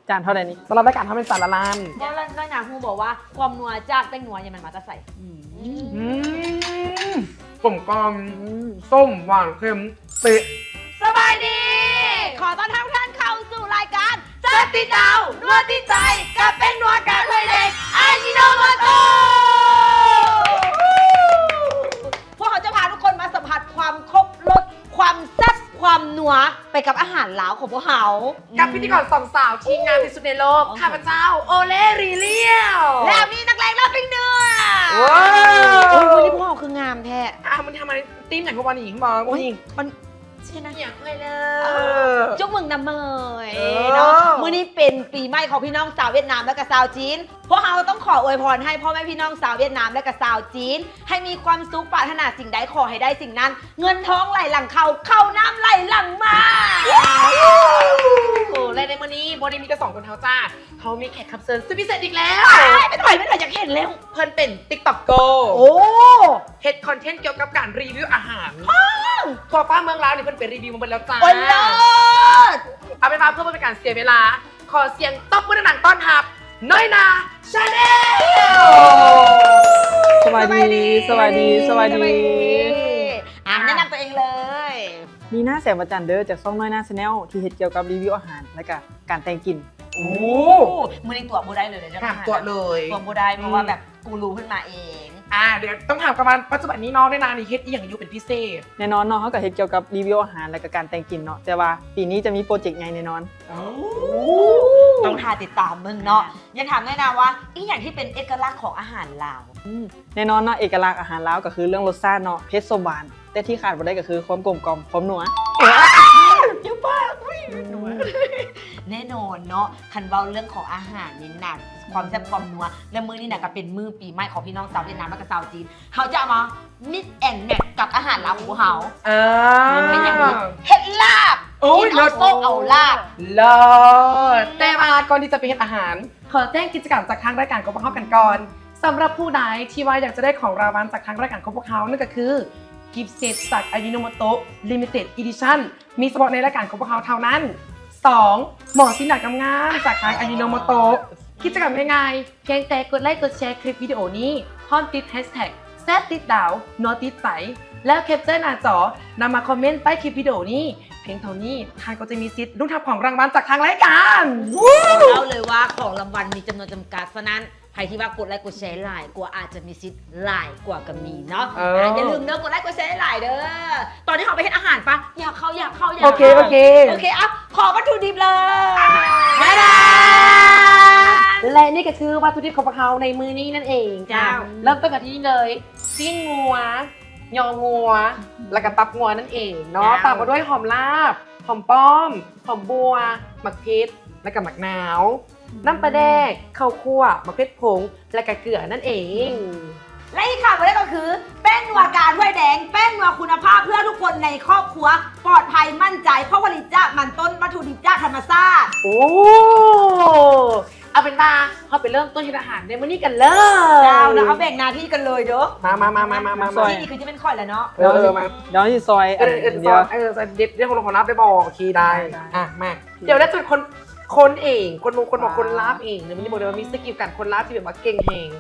จานเท่าไหร่นี่ สำหรับรายการทำเป็นจานละล้าน เพราะน้อยหนาฮูบอกว่าความนัวจากแป้งนัวเนี่ยมันมาจะใส่ กลมกล่อมส้มหวานเค็มเป๊ะ สบายดี ขอต้อนรับท่านเข้าสู่รายการแซ่บติดดาวนัวติดใจกับแป้งนัวกับถ้วยแดงอาชิโนโมโตะพวกเขาจะพาทุกคนมาสัมผัสความครบรสความแซ่บความนัวไปกับอาหารลาวของพวกเขา กับพิธีกรสองสาวที่งามที่สุดในโลกข้าพเจ้าโอเล่รีเลียว แล้วมีนักเลงรับปิ้งเนื้อ ว้าว โอ้ยวันนี้พวกเขาคืองามแท้ มันทำอะไรตีมไหนของวันนี้มองวันนี้ มันใช่นะ อยากเลยเลย จุกมึงน้ำเมย เออ เนาะมื้อนี้เป็นปีใหม่ของพี่น้องสาวเวียดนามและก็สาวจีนพวกเราต้องขออวยพรให้พ่อแม่พี่น้องสาวเวียดนามและก็สาวจีนให้มีความสุขปรารถนาสิ่งใดขอให้ได้สิ่งนั้น เงินทองไหลหลังเข้าน้ำไหลหลังมา โอ้และในวันนี้โบได้มีแต่สองคนเท่าจ้าเขามีแขกรับเชิญสุดพิเศษอีกแล้ว ไม่ถอยอยากเห็นแล้ว เพิ่นเป็น TikTok Go โอ้ เฮ็ดคอนเทนต์เกี่ยวกับการรีวิวอาหารทั่วฟ้าเมืองลาวนี่เพิ่นเป็นรีวิวมาหมดแล้วจ้า โอ้เลิศ เอาเป็นว่าเพื่อไม่เป็นการเสียเวลา ขอเสียงตบมือดังๆต้อนรับน้อยนาชาแนล สวัสดีสวัสดี แนะนำตัวเองเลย นี่หน้าแสงประจันเด้อจากช่องน้อยหน้าชาแนลที่เฮ็ดเกี่ยวกับรีวิวอาหารและก็การแต่งกลิ่น โอ้ มือในตัวโบได้เลย ถามตัวเลย ตัวโบได้เพราะว่าแบบกูรู้ขึ้นมาเอง เดี๋ยวต้องถามกันมาปัจจุบันนี้น้องได้นานนี่เฮ็ดอีหยังอยู่เป็นพิเศษ แน่นอนเนาะเขาก็เฮ็ดเกี่ยวกับรีวิวอาหารและก็การแต่งกลิ่นเนาะแต่ว่าปีนี้จะมีโปรเจกต์ใหญ่แน่นอน ต้องทาติดตามมึงเนาะยังถามได้นะว่าอีอย่างที่เป็นเอกลักษณ์ของอาหารลาว แน่นอนเนาะเอกลักษณ์อาหารลาวก็คือเรื่องรสชาติเนาะเผ็ดส้มหวานแต่ที่ขาดบ่ได้ก็คือความกลมกล่อมความนัว เยอะมากแน่นอนเนาะคันเว้าเรื่องของอาหารนี่หนักความแซ่บความนัวและมื้อนี้น่ะก็เป็นมื้อปีใหม่ของพี่น้องชาวเวียดนามและก็ชาวจีนเขาจะเอามามิกแอนแมทกับอาหารลาวของพวกเขา เป็นอย่างนี้เฮ็ดลาบ โอ้ย กินเอาโซ่เอาลาบ เลิศแต่ว่าก่อนที่จะไปเฮ็ดอาหาร ขอแจ้งกิจกรรมจากทางรายการของพวกเขากันก่อนสำหรับผู้ใดที่ว่าอยากจะได้ของรางวัลจากทางรายการของพวกเขานั่นก็คือกิฟต์เซตจากอายิโนโมโตะ Limited Edition มีเฉพาะในรายการของพวกเขาเท่านั้น 2. หมอสินหนักงามๆจากทางอายิโนโมโตะกิจกรรมง่ายๆเพียงแต่กดไลค์กดแชร์คลิปวิดีโอนี้พร้อมติด Hashtag แซ่บติดดาวนอติดใสแล้วแคปเจอร์หน้าจอนำมาคอมเมนต์ใต้คลิปวิดีโอนี้เพียงเท่านี้ทางก็จะมีสิทธิ์ลุ้นรับของรางวัลจากทางรายการ เล่าเลยว่าของรางวัลมีจำนวนจำกัดฉะนั้นใครที่ว่ากดไลค์กดแชร์หลายกว่าอาจจะมีสิทธิ์หลายกว่ากับมีเนาะอย่าลืมเด้อกดไลค์กดแชร์หลายเด้อตอนนี้เขาไปเฮ็ดอาหารปะอยากเข้าโอเคอ่ะขอวัตถุดิบเลย มาดาและนี่ก็คือวัตถุดิบของพวกเขาในมือนี้นั่นเองจ้าเริ่มต้นกันที่นี่เลยซีนงัวยองัวแล้วก็ตับงัวนั่นเองเนาะตามมาด้วยหอมลาบหอมป้อมหอมบัวหมักเพชรและก็หมักนาวน้ำปลาแดกข้าวคั่วมะเขือผงและก็เกลือนั่นเอง และอีกข่าวมาได้ก็คือแป้งนัวกาถ้วยแดงแป้งนัวคุณภาพเพื่อทุกคนในครอบครัวปลอดภัยมั่นใจเพราะผลิตจากมันต้นวัตถุดิบจากธรรมชาติ โอ้เอาเป็นว่าเขาไปเริ่มต้นทำอาหารในมื้อนี้กันเลย เจ้านะเอาแบ่งหน้าที่กันเลยเด้อ มา ที่นี่คือจะเป็นข่อยแล้วเนาะ มา เดี๋ยวที่ซอย เดี๋ยวเดี๋ยวคนรับได้บอกคีได้มาเดี๋ยวแล้วจะเป็นคนเองคนบอกคนรับเองเดี๋ยวมันจะบอกเลยว่ามีสกิลการคนรับที่แบบว่าเก่งแหง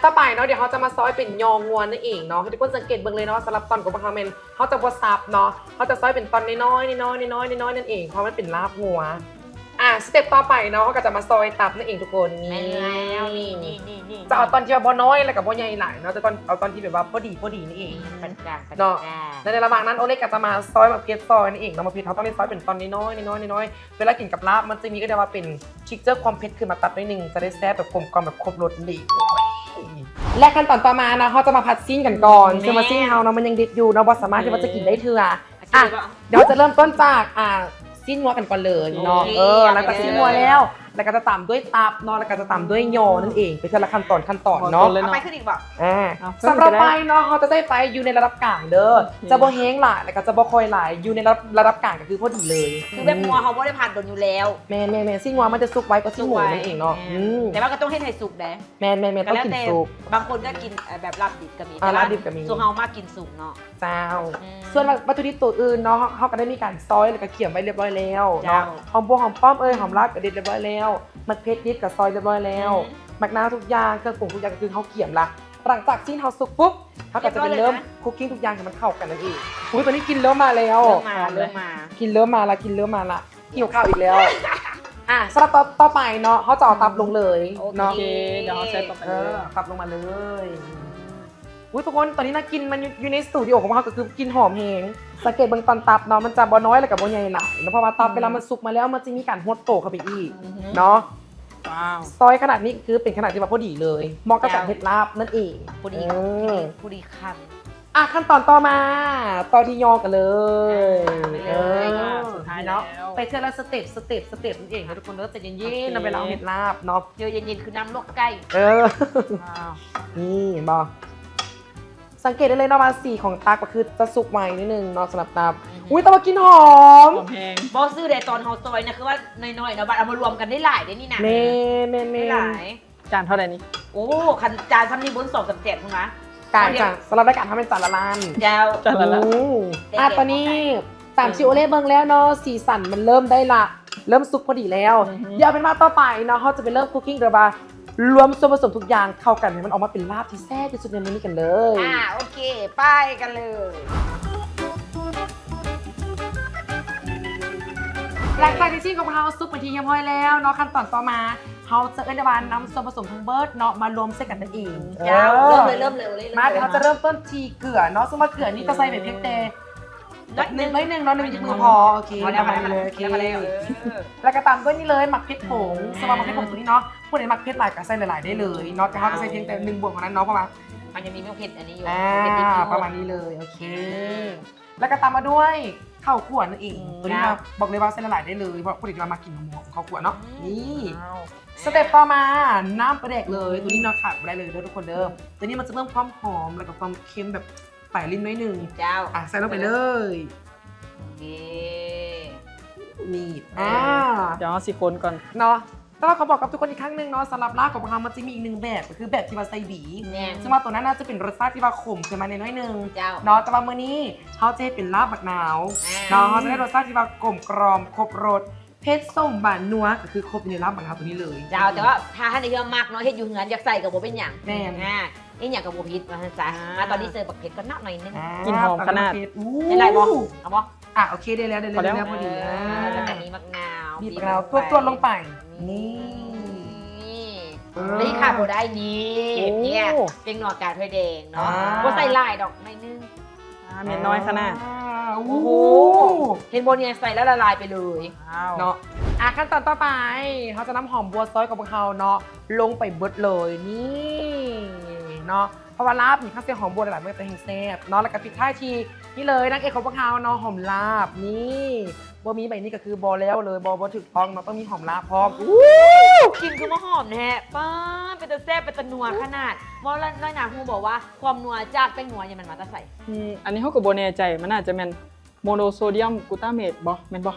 ต่อไปเนาะเดี๋ยวเขาจะมาซอยเป็นยองวนนั่นเองเนาะทุกคนสังเกตเบิ่งเลยเนาะสำหรับตอนของพาเมนเขาจะบดซับเนาะเขาจะซอยเป็นตอนน้อยนั่นเองเพราะมันเป็นลาบงัวสเต็ปต่อไปเนาะเขาก็จะมาซอยตับนั่นเองทุกคนนี่จะเอาตอนที่แบบบ่น้อยแล้วกับบ่ใหญ่หลายเนาะจะเอาตอนที่แบบว่าพอดีนี่เองเนาะในระหว่างนั้นโอเล็กก็จะมาซอยแบบเพชรซอยนั่นเองเนาะมาเพชรเขาต้องได้ซอยเป็นตอนน้อยเวลากินกับลาบมันจะมีก็จะว่าเป็นชิคเจอร์ความเผ็ดขึ้นมาตัดนิดนึงจะได้แซ่บแบบกลมกล่อมแบบครบรสดีและขั้นตอนต่อมานะเขาจะมาผัดซีนกันก่อนซึ่งมาซีนเฮาเนาะมันยังดิบอยู่เนาะบ่สามารถที่ว่าจะกินได้เถื่อเดี๋ยวจะเริ่มต้นจากซีนงัวกันก่อนเลยเนาะแล้วก็ซีนงัวแล้วก็จะตามด้วยตับเนาะแล้วก็จะตามด้วยยอนั่นเองเป็นแต่ละขั้นตอนเนาะ เอาไปขึ้นอีกบ่ สำหรับไฟเนาะเขาจะได้ไฟอยู่ในระดับกลางเด้อจะบ่แห้งหลายแล้วก็จะบ่ค่อยหลายอยู่ในระดับกลางก็คือพอดีเลย คือแบบงัวเขาไม่ได้ผ่านโดนอยู่แล้ว แม่ซีนงัวมันจะสุกไว้ก็ซีนหมูนั่นเองเนาะ แต่ว่าก็ต้องให้ไทยสุกนะ แม่ต้องกินสุก บางคนก็กินแบบลาบดิบก็มี ลาบดิบก็มี ส่วนเรามากกินสุกเนาะ เจ้าส่วนวัตถุดิบตัวอื่นเนาะเขาก็ได้มีการซอยแล้วก็เขี่ยไว้เรียบร้อยแล้วเนาะหอมบัวหอมป้อมหอมลาบก็เด็ดเรียบร้อยแล้ว แล้วมักเพชรนิดกับซอยเรียบร้อยแล้วมักน้ำทุกอย่างเครื่องปรุงทุกอย่างก็คือเขาเกี่ยมละหลังจากที่เขาสุกปุ๊บเขาก็จะเป็นเริ่มคุกกิ้งทุกอย่างให้มันเข้ากันนั่นเองอุ้ยตัวนี้กินเริ่มมาแล้ว เริ่มมา กินเริ่มมาละหิวข้าวอีกแล้วสำหรับต่อไปเนาะเขาจะเอาตับลงเลย โอ เนาะ เคเดี๋ยวเขาใส่ต่อไปเลย ตับลงมาเลยอุ้ยทุกคนตอนนี้น่ากินมันอยู่ในสตูดิโอของเขาก็คือกินหอมแหงสังเกตเบื้องตอนตับเนาะมันจะบ่น้อยแล้วกับบ่ใหญ่หลายเพราะว่าตับเวลามันสุกมาแล้วมันจะมีการหดโตเข้าไปอีกเนาะ ว้าว ซอยขนาดนี้คือเป็นขนาดที่แบบพอดีเลยเหมาะกับการเฮ็ดลาบนั่นเอง พอดีพอดีคำ ขั้นตอนต่อมาต่อที่ยอกันเลย สุดท้าย เนาะ แล้ว ไปเทละสเต็ปนั่นเองนะทุกคนเนาะใจเย็นๆนะเวลาเฮ็ดลาบเนาะ เดี๋ยวเย็นๆคือน้ำลวกไก่ ว้าว นี่บอสังเกตได้เลยเนาะว่าสีของตักก็คือจะสุกไวนิดนึงเนาะสำหรับตับอุ้ยแต่ว่ากินหอม หอมแห้ง บอซื้อแต่ตอนเฮาซอยนะคือว่าน้อยๆเนาะบัดเอามารวมกันได้หลายได้นี่นะ เม ได้หลาย จานเท่าไหร่นี้ โอ้คันจานซ้ำนี่บน2-3คุณนะ การจ้ะสำหรับรายการทำเป็นจานละล้าน เจ้า จานละละ ตอนนี้ตามชิโอเล่เบิ่งแล้วเนาะสีสันมันเริ่มได้ละเริ่มสุกพอดีแล้วเดี๋ยวเอาเป็นว่าต่อไปเนาะเขาจะไปเริ่มคุกกิ้งเดี๋ยวมารวมส่วนผสมทุกอย่างเข้ากันให้มันออกมาเป็นลาบที่แซ่บที่สุดในมื้อนี้กันเลย โอเคไปกันเลย หลังจากที่ชิ้นของเราซุปเป็นที่เรียบร้อยแล้วเนาะขั้นตอนต่อมาเขาจะเอิ้นว่านำส่วนผสมทั้งเบิร์ดเนาะมารวมเส้นกันนั่นเอง เจ้าเริ่มเลย มาเดี๋ยวเราจะเริ่มต้นทีเกลือเนาะซึ่งว่าเกลือนี่จะใส่แบบเพียงแต่น้อยหนึ่งเนาะ1 มือพอโอเคประมาณนี้เลยโอเคแล้วก็ตามด้วยนี่เลยหมักเพชรผงสำหรับหมักเพชรผงตัวนี้เนาะผู้ใดหมักเพชรหลายก็ใส่หลายๆได้เลยเนาะแต่เขาก็ใส่เพียงแต่1 บวกของนั้นเนาะประมาณ มันจะมีเผ็ดอันนี้อยู่ ประมาณนี้เลยโอเคแล้วก็ตามมาด้วยข้าวขั่วนั่นเองตัวนี้มาบอกเลยว่าใส่หลายๆได้เลยเพราะผู้ใดจะมากินหมูข้าวขั่วเนาะนี่สเต็ปต่อมาน้ำปลาแดกเลยตัวนี้เนาะขาดไม่ได้เลยเด้อทุกคนเด้อตัวนี้มันจะเพิ่มความหอมแล้วก็ความเค็มแบบแปะลิ้นน้อยหนึ่ง เจ้า ใส่ลงไปเลย นี่ เดี๋ยวเอาสิคนก่อน เนาะแต่ว่าเขาบอกกับทุกคนอีกครั้งหนึ่งเนาะสำหรับลาบของเรามันจะมีอีก1 แบบก็คือแบบที่ว่าใส่บีซึ่งว่าตัวนั้นน่าจะเป็นรสชาติที่ว่าขมขึ้นมาในน้อยหนึ่ง เจ้า เนาะแต่ว่ามื้อนี้เขาจะให้เป็นลาบบักนาวเนาะเขาจะได้รสชาติที่ว่ากลมกล่อมครบรสเผ็ดส้มหวานนัวก็คือครบในลาบบักนาวตัวนี้เลย เจ้าแต่ว่าถ้าท่านได้เยอะมากเนาะเฮ็ดอยู่เหือนอยากใส่กับโบเป็นอย่าง แน่ นี่อย่างกับโบพิษมาจ้ะมาตอนนี้เจอบักเผ็ดก็นักหน่อยนึง กินหอมขนาด ได้ไรบ่เอาบ่ โอเคได้แล้วพอดี แล้วก็มีมะนาว บีบมะนาวตัวลงไปนี่ นี่ค่ะโบได้นี่เนี่ยเป็นหนวดกาถ้วยแดงเนาะโบใส่ลายดอกไม่นึง เม็ดน้อยขนาด โอ้ โอ้ โห โหเห็นโบเนี่ยใส่แล้วละลายไปเลย ว้าว เนาะขั้นตอนต่อไปเขาจะนำหอมบัวซอยกับเขาเนาะลงไปเบิดเลยนี่เนาะเพราะว่าลาบนี่ข้าวเสียหอมบัวหลายๆมันจะเห็นแซ่บเนาะแล้วก็ปิดท้ายทีนี่เลยนางเอกของพวกเขาเนาะหอมลาบนี่บัวมีใบนี้ก็คือบอแล้วเลยบอถึกต้องเนาะต้องมีหอมลาบพร้อม กินคือมะหอมแท้ป้าเป็นตะแซ่บเป็นตะนัวขนาดมอร้อยหนาฮูบอกว่าความนัวจากแป้งนัวเนี่ยมันมาตะใส่ อันนี้เขากับโบแน่ใจมันอาจจะเป็นโมโนโซเดียมกลูตาเมตบ่แม่นบ่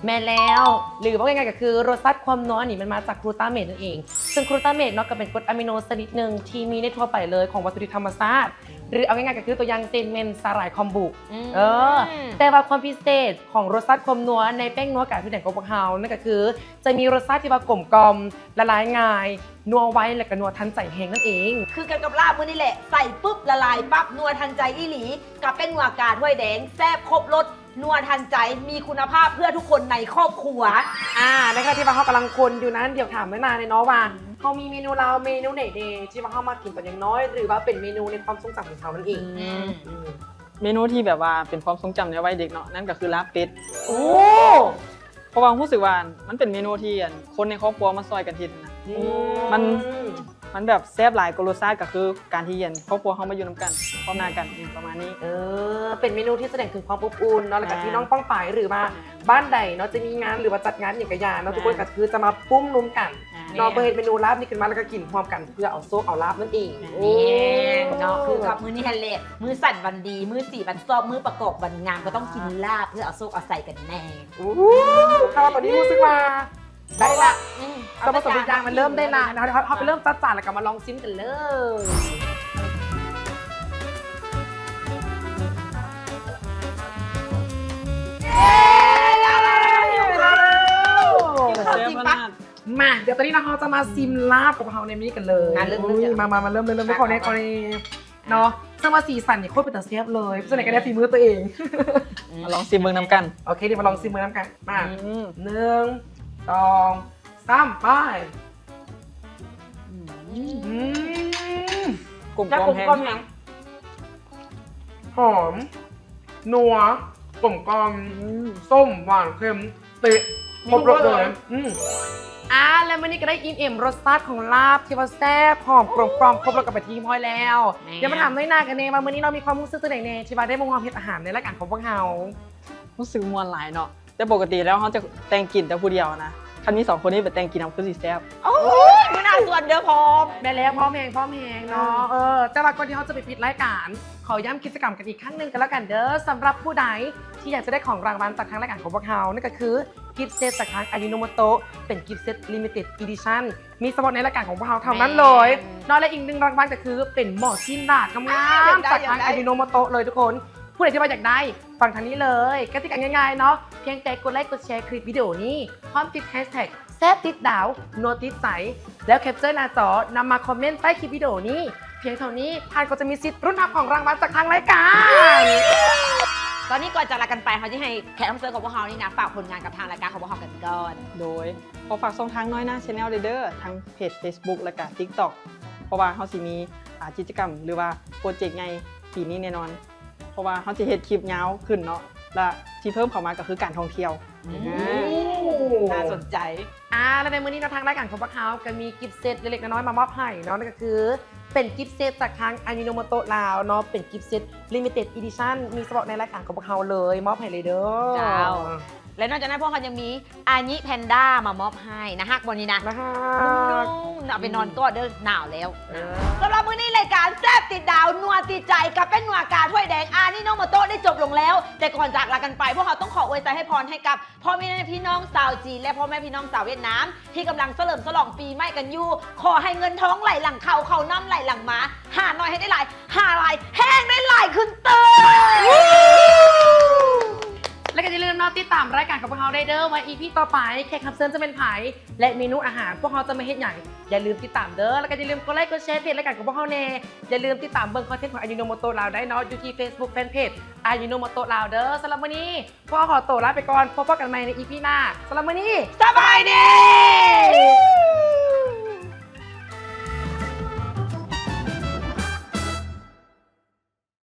แม่แล้วหรือว่าง่ายๆก็คือรสชาติความนัวนี่มันมาจากกลูตาเมตนั่นเองซึ่งกลูตาเมตเนาะก็เป็นกรดอะมิโนชนิดหนึ่งที่มีในทั่วไปเลยของวัตถุดิบธรรมชาติหรือเอาง่ายๆก็คือตัวอย่างเซนเมนสาหร่ายคอมบุแต่ว่าความพิเศษของรสชาติความนัวในแป้งนัวกาที่แดงของพวกเรานั่นก็คือจะมีรสชาติที่ว่ากลมกล่อมละลายง่ายนัวไว้และก็นัวทันใจแหงนั่นเอง คือกันกับลาบมื้อนี่แหละใส่ปุ๊บละลายปั๊บนัวทันใจอีหลีกับแป้งนัวกาถ้วยแดงแซ่บครบรสนัวทันใจมีคุณภาพเพื่อทุกคนในครอบครัว นะคะที่ว่าเขากำลังคนอยู่นั้นเดี๋ยวถามไม่นานเลยเนาะว่าเขามีเมนูเราเมนูไหนเดย์ที่ว่าเขามากินตอนยังน้อย หรือว่าเป็นเมนูในความทรงจำของเขานั่นเอง เมนูที่แบบว่าเป็นความทรงจำในวัยเด็กเนาะนั่นก็คือลาบเป็ด โอ้ เพราะว่ารู้สึกว่ามันเป็นเมนูที่คนในครอบครัวมาซอยกันเฮ็ดนะ มันแบบแซ่บหลายกว่ารสชาติก็คือการที่ครอบครัวเขามาอยู่นำกันพร้อมหน้ากันประมาณนี้ เป็นเมนูที่แสดงถึงความอบอุ่นเนาะแล้วก็ที่น้องป้องปายหรือว่าบ้านใดเนาะจะมีงานหรือว่าจัดงานอย่างกระยาเนาะทุกคนก็คือจะมาปุ้มนุ้มกันเนาะเพื่อเห็นเมนูลาบนี่ขึ้นมาแล้วก็กินพร้อมกันเพื่อเอาโซกเอาลาบนั่นเอง นี่เนาะคือกับมื้อนี้ฮันเละมื้อสั่นวันดีมื้อสี่วันซอบมื้อประกอบวันงามก็ต้องกินลาบเพื่อเอาโซกเอาใส่กันแน่ ข้าวตอนนี้รู้สึกว่าได้ละส่วนผสมทุกอย่างมันเริ่มได้ละนะเขาไปเริ่มจัดจานแล้วก็มาลองชิมกันเลย มาเดี๋ยวตอนนี้เราจะมาซิมลาบกับเราในนี้กันเลย มาเริ่ม อุ้ยมาเริ่มไม่ขอแน่เนาะซึ่งว่าสีสันเนี่ยโคตรเป็นตาเสียบเลยส่วนไหนก็ได้ฝีมือตัวเอง มาลองซิมเบิ่งน้ำกัน โอเคเดี๋ยวมาลองซิมมือน้ำกันมา อืม 1 2 3ไปกลุ่ม จะ กล กล ม ม แห้ง กลมแห้ง หอมนัวกลมกลมส้มหวานเค็มเตะครบรสเลยแล้ววันนี้ก็ได้อิ่มเอ็มรสชาติของลาบที่ว่าแซ่บหอมกลมกล่อมครบรสกับไปทีพอยแล้วเดี๋ยวมาถามน้อยหน้ากันเองว่าวันนี้เรามีความรู้สึกตัวไหนเนที่ว่าได้มาความเผ็ดอาหารในรายการของพวกเรา รู้สึกมวนหลายเนาะแต่ปกติแล้วเขาจะแต่งกินแต่ผู้เดียวนะคันนี้2คนนี้ไปแต่งกินเอาคือสิแซ่บ โอ้ยไม่น่าส่วนเด้อพร้อม แม่แล้วพร้อมแหงเนาะแต่ว่าก่อนที่เขาจะไปปิดรายการขอย้ำกิจกรรมกันอีกครั้งหนึ่งกันแล้วกันเด้อสำหรับผู้ใดที่อยากจะได้ของรางวัลจากทางรายการของพวกเรานั่นก็คือกิฟต์เซตจากทางอายิโนโมโตะเป็นกิฟต์เซตลิมิเต็ดอีดิชั่นมีเฉพาะในรายการของพวกเราเท่านั้นเลยนอกและอีกหนึ่งรางวัลก็คือเป็นหมอชิ้นดาดงามๆจากทางอายิโนโมโตะเลยทุกคนผู้ใดที่มาอยากได้ฟังทางนี้เลยกติกาง่ายๆเนาะเพียงแต่กดไลค์กดแชร์คลิปวิดีโอนี้พร้อมติดแฮชแท็กแซ่บติดดาวโนติสใสแล้วแคปเจอร์หน้าจอนำมาคอมเมนต์ใต้คลิปวิดีโอนี้เพียงเท่านี้ท่านก็จะมีสิทธิ์รุ่นรับของรางวัลจากทางรายการ ตอนนี้ก่อนจะลากันไปเขาจะให้แขกรับเชิญของพวกเรานี่นะฝากผลงานกับทางรายการของพวกเรากันก่อน โดยขอฝากช่องทางน้อยหน้า Channel เด้อทั้งเพจ Facebook และก็ TikTok เพราะว่าเขาสิมีกิจกรรมหรือว่าโปรเจกต์ไงปีนี้แน่นอน เพราะว่าเขาจะเฮ็ดคลิปยาวขึ้นเนาะและที่เพิ่มเข้ามาก็คือการท่องเที่ยว น่าสนใจ แล้วในมื้อนี้เราทางรายการของพวกเขาก็มีกิฟต์เซตเล็กๆน้อยๆมามอบให้เนาะนั่นก็คือเป็นกิฟต์เซตจากทางอายิโนโมโตะลาวเนาะเป็นกิฟต์เซตลิมิเต็ดอีดิชั่นมีเฉพาะในรายการของพวกเขาเลยมอบให้เลยเด้อ เจ้า และนอกจากนั้นพวกเขายังมีอาญิแพนด้ามามอบให้นะฮักบนนี้นะ นะคะ นุ่มๆเอาไปนอนกอดเด้อหนาวแล้วสำหรับมื้อนี้รายการแซ่บติดดาวนัวติดใจกับเป็นนัวกาถ้วยแดงอานิโนโมโตะได้จบลงแล้ว แต่ก่อนจากลากันไปพวกเขาต้องขออวยใจให้พรให้กับพ่อแม่พี่น้องชาวจีนและพ่อแม่พี่น้องชาวเวียดนามที่กำลังเฉลิมฉลองปีใหม่กันอยู่ขอให้เงินท้องไหลหลังเขาน้ำไหลหลังหมาหาน้อยให้ได้หลายหาหลายแห้งได้หลายขึ้นเตย และก็อย่าลืมเนาะติดตามรายการของพวกเขาได้เด้อว่า EP ต่อไปแขกรับเชิญจะเป็นไผและเมนูอาหารพวกเขาจะมาเฮ็ดหยังอย่าลืมติดตามเด้อแล้วก็อย่าลืมกดไลค์กดแชร์เพจรายการของพวกเขาแน่อย่าลืมติดตามเบิ่งคอนเทนต์ของอายุโนโมโตะลาวได้เนาะอยู่ที่ Facebook Fanpage อายุโนโมโตะลาวเด้อสำหรับวันนี้พวกเขาขอตัวลาไปก่อนพบกันใหม่ใน EP หน้าสำหรับวันนี้ สบายดี